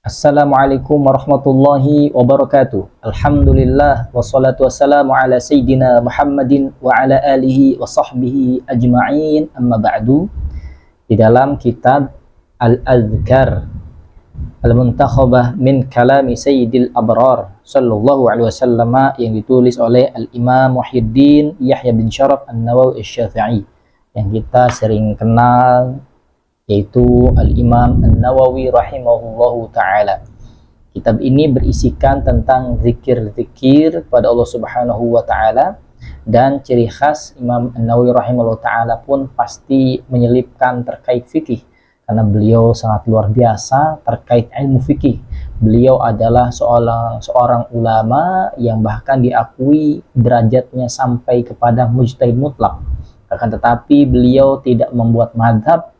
Assalamualaikum warahmatullahi wabarakatuh. Alhamdulillah wassalatu wassalamu ala sayyidina Muhammadin wa ala alihi wa sahbihi ajma'in, amma ba'du. Di dalam kitab Al-Adhkar Al-Muntakhabah min kalami Sayyidil Abrar sallallahu alaihi wasallam yang ditulis oleh Al-Imam Muhyiddin Yahya bin Syaraf An-Nawawi Asy-Syafi'i yang kita sering kenal, yaitu Al-Imam An-Nawawi rahimahullahu ta'ala. Kitab ini berisikan tentang zikir-zikir kepada Allah subhanahu wa ta'ala, dan ciri khas Imam An-Nawawi rahimahullahu ta'ala pun pasti menyelipkan terkait fikih, karena beliau sangat luar biasa terkait ilmu fikih. Beliau adalah seorang ulama yang bahkan diakui derajatnya sampai kepada mujtahid mutlak. Akan tetapi beliau tidak membuat madhab,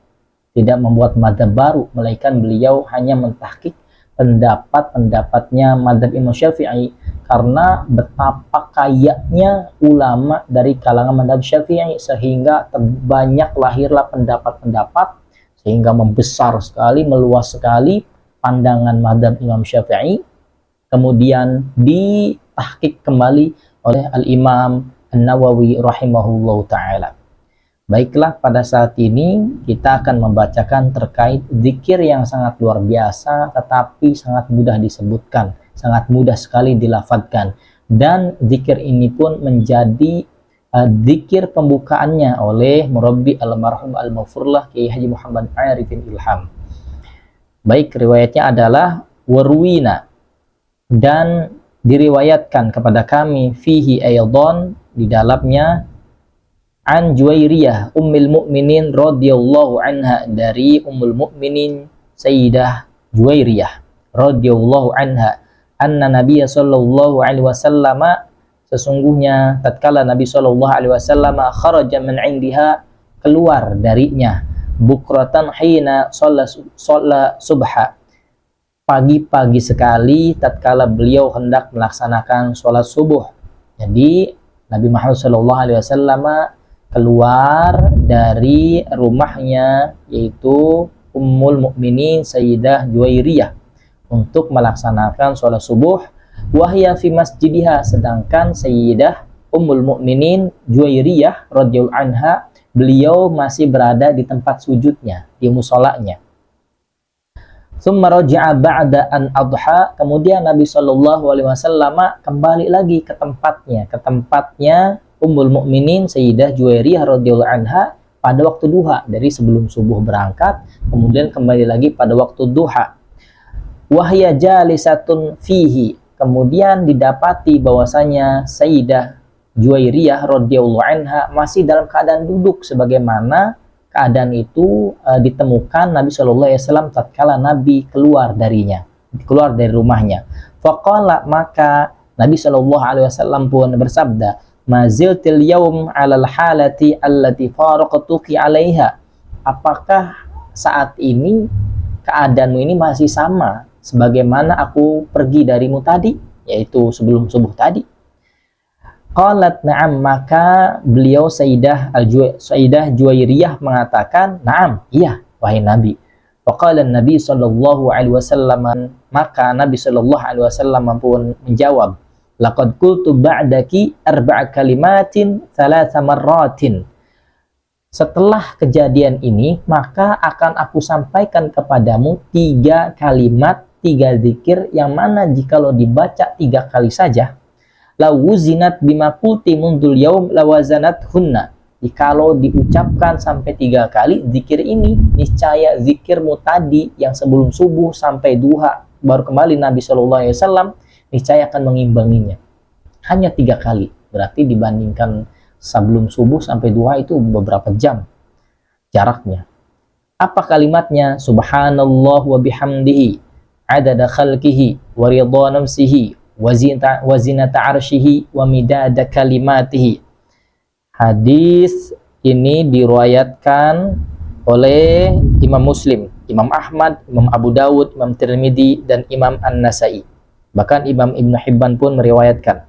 tidak membuat madhab baru, melainkan beliau hanya mentahqiq pendapat-pendapatnya madhab Imam Syafi'i, karena betapa kayanya ulama dari kalangan madhab Syafi'i, sehingga banyak lahirlah pendapat-pendapat, sehingga membesar sekali, meluas sekali pandangan madhab Imam Syafi'i, kemudian ditahqiq kembali oleh Al-Imam An-Nawawi rahimahullahu ta'ala. Baiklah, pada saat ini kita akan membacakan terkait zikir yang sangat luar biasa, tetapi sangat mudah disebutkan, sangat mudah sekali dilafadzkan. Dan zikir ini pun menjadi zikir pembukaannya oleh murabbi almarhum al-maghfurlah Kiai Haji Muhammad Arifin Ilham. Baik, riwayatnya adalah warwina, dan diriwayatkan kepada kami fihi aydan, di dalamnya, an Juwairiyah ummul mukminin radhiyallahu anha, dari ummul mukminin Sayyidah Juwairiyah radhiyallahu anha, anna Nabiy sallallahu alaihi wasallam, sesungguhnya tatkala Nabi sallallahu alaihi wasallam kharaja min indiha, keluar darinya, bukratan hina shalla subha, pagi-pagi sekali tatkala beliau hendak melaksanakan sholat subuh. Jadi Nabi Muhammad sallallahu alaihi wasallam keluar dari rumahnya, yaitu Ummul Mukminin Sayyidah Juwairiyah, untuk melaksanakan sholat subuh. Wahya fi masjidiha, sedangkan Sayyidah Ummul Mukminin Juwairiyah radhiyallahu anha, beliau masih berada di tempat sujudnya, di musolanya. Tsumma raja'a ba'da an adha, kemudian Nabi sallallahu alaihi wasallam kembali lagi ke tempatnya Ummul Mukminin Sayyidah Juwairiyah radhiyallahu anha pada waktu duha, dari sebelum subuh berangkat, kemudian kembali lagi pada waktu duha. Wahya jalisatun fihi, kemudian didapati bahwasanya Sayyidah Juwairiyah radhiyallahu anha masih dalam keadaan duduk, sebagaimana keadaan itu ditemukan Nabi sallallahu alaihi wasallam tatkala Nabi keluar dari rumahnya. Faqala, maka Nabi sallallahu alaihi wasallam pun bersabda, maziltil yaum alal halati allati faraqtuki alaiha, apakah saat ini keadaanmu ini masih sama sebagaimana aku pergi darimu tadi, yaitu sebelum subuh tadi? Qalat na'am, maka beliau Sayyidah Juwairiyah mengatakan, na'am, iya wahai Nabi. Faqala Nabi sallallahu alaihi wasallam, maka Nabi sallallahu alaihi wasallam pun menjawab, laqad qultu ba'daki arba'a kalimatin thalatha marratin, setelah kejadian ini maka akan aku sampaikan kepadamu 3 kalimat, 3 zikir, yang mana jikalau dibaca 3 kali saja, lawuzinat bima qulti mundul yaum lawazanat hunna, jikalau diucapkan sampai 3 kali zikir ini, niscaya zikirmu tadi yang sebelum subuh sampai duha baru kembali Nabi sallallahu alaihi wasallam, niscaya akan mengimbanginya. Hanya 3 kali, berarti dibandingkan sebelum subuh sampai duha itu beberapa jam jaraknya. Apa kalimatnya? Subhanallah wa bihamdihi adada khalqihi wa ridha nafsihi wa zinata arsyihi wa midada kalimatihi. Hadis ini diriwayatkan oleh Imam Muslim, Imam Ahmad, Imam Abu Dawud, Imam Tirmidzi, dan Imam An-Nasai. Bahkan Imam Ibn Hibban pun meriwayatkan.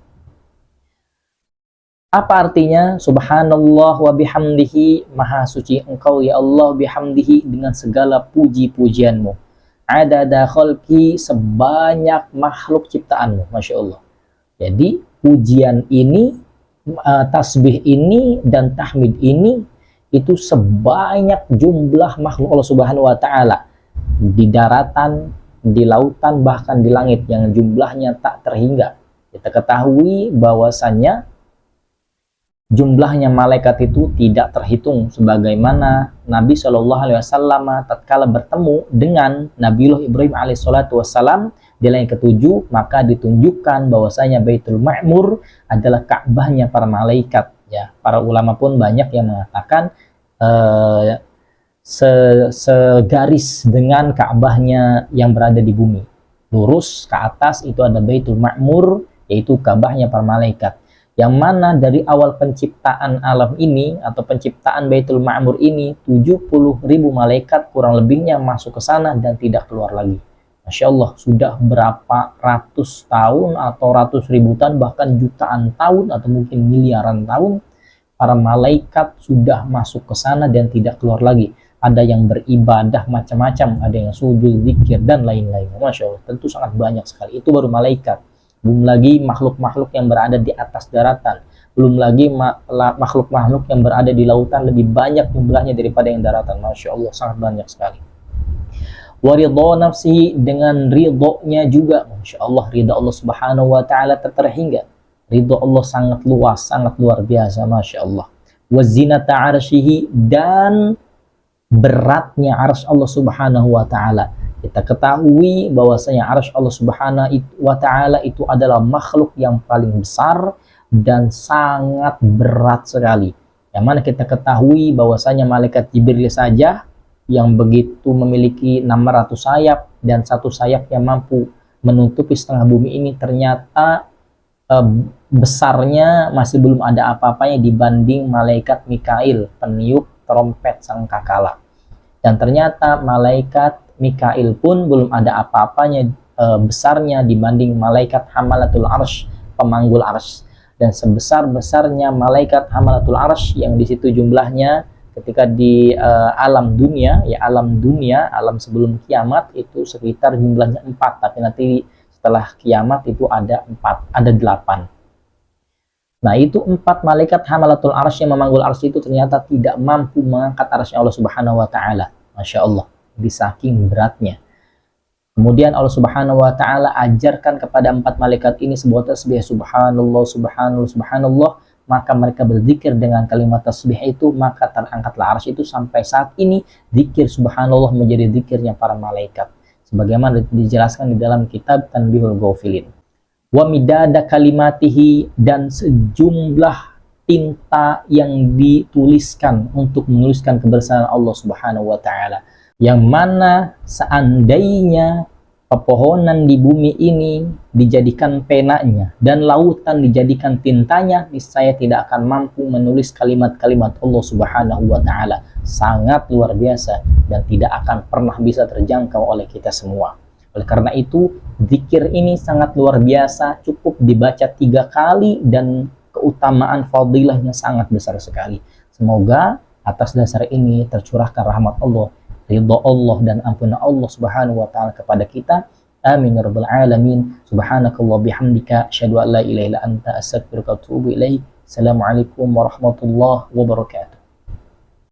Apa artinya? Subhanallah wa bihamdihi, maha suci engkau ya Allah, bihamdihi, dengan segala puji-pujianmu. adada khalqi, sebanyak makhluk ciptaanmu. Masya Allah. Jadi pujian ini, tasbih ini dan tahmid ini itu sebanyak jumlah makhluk Allah Subhanahu wa taala di daratan, di lautan, bahkan di langit yang jumlahnya tak terhingga. Kita ketahui bahwasannya jumlahnya malaikat itu tidak terhitung, sebagaimana Nabi Shallallahu Alaihi Wasallam tatkala bertemu dengan Nabiullah Ibrahim alaihissalam di langit ketujuh, maka ditunjukkan bahwasanya Baitul Ma'mur adalah Ka'bahnya para malaikat. Ya, para ulama pun banyak yang mengatakan segaris dengan Ka'bahnya yang berada di bumi, lurus ke atas itu ada Baitul Ma'mur, yaitu Ka'bahnya para malaikat. Yang mana dari awal penciptaan alam ini atau penciptaan Baitul Ma'mur ini 70.000 malaikat kurang lebihnya masuk ke sana dan tidak keluar lagi. Masya Allah, sudah berapa ratus tahun atau ratus ribu tahun, bahkan jutaan tahun atau mungkin miliaran tahun, para malaikat sudah masuk ke sana dan tidak keluar lagi. Ada yang beribadah macam-macam, ada yang sujud, zikir, dan lain-lain. Masya Allah, tentu sangat banyak sekali. Itu baru malaikat. Belum lagi makhluk-makhluk yang berada di atas daratan. Belum lagi makhluk-makhluk yang berada di lautan, lebih banyak jumlahnya daripada yang daratan. Masya Allah, sangat banyak sekali. Waridho nafsi, dengan ridhonya juga. Masya Allah, ridho Allah Subhanahu wa ta'ala tak terhingga. Ridho Allah sangat luas, sangat luar biasa. Masya Allah. Wazinata arsyihi, dan beratnya arsy Allah Subhanahu wa ta'ala. Kita ketahui bahwasanya arsy Allah Subhanahu wa ta'ala itu adalah makhluk yang paling besar dan sangat berat sekali. Yang mana kita ketahui bahwasanya malaikat Jibril saja yang begitu memiliki 600 sayap dan satu sayap yang mampu menutupi setengah bumi ini, ternyata besarnya masih belum ada apa-apanya dibanding malaikat Mikail, peniup trompet sangkakala. Dan ternyata malaikat Mikail pun belum ada apa-apanya besarnya dibanding malaikat Hamalatul Arsy, pemanggul arsy. Dan sebesar-besarnya malaikat Hamalatul Arsy yang di situ jumlahnya ketika di alam dunia, ya alam dunia, alam sebelum kiamat itu sekitar jumlahnya 4, tapi nanti setelah kiamat itu ada 8. Nah, itu 4 malaikat Hamalatul Arsy yang memanggul arsy itu ternyata tidak mampu mengangkat arsy Allah Subhanahu wa ta'ala. Masya Allah, di saking beratnya. Kemudian Allah Subhanahu wa ta'ala ajarkan kepada 4 malaikat ini sebuah tasbih, subhanallah, subhanallah, subhanallah. Maka mereka berzikir dengan kalimat tasbih itu, maka terangkatlah arsy itu. Sampai saat ini zikir subhanallah menjadi zikirnya para malaikat, sebagaimana dijelaskan di dalam kitab Tanbihul Ghafilin. Wa midada kalimatihi, dan sejumlah tinta yang dituliskan untuk menuliskan kebesaran Allah Subhanahu wa ta'ala, yang mana seandainya pepohonan di bumi ini dijadikan penanya dan lautan dijadikan tintanya, niscaya tidak akan mampu menulis kalimat-kalimat Allah Subhanahu wa ta'ala. Sangat luar biasa dan tidak akan pernah bisa terjangkau oleh kita semua. Oleh karena itu, zikir ini sangat luar biasa, cukup dibaca 3 kali dan keutamaan fadilahnya sangat besar sekali. Semoga atas dasar ini tercurahkan rahmat Allah, ridha Allah, dan ampunan Allah Subhanahu wa ta'ala kepada kita. Amin ya rabbal alamin. Subhanakallah bihamdika asyhadu an la ilaha illa anta astaghfiruka wa atubu ilaik. Assalamualaikum warahmatullahi wabarakatuh.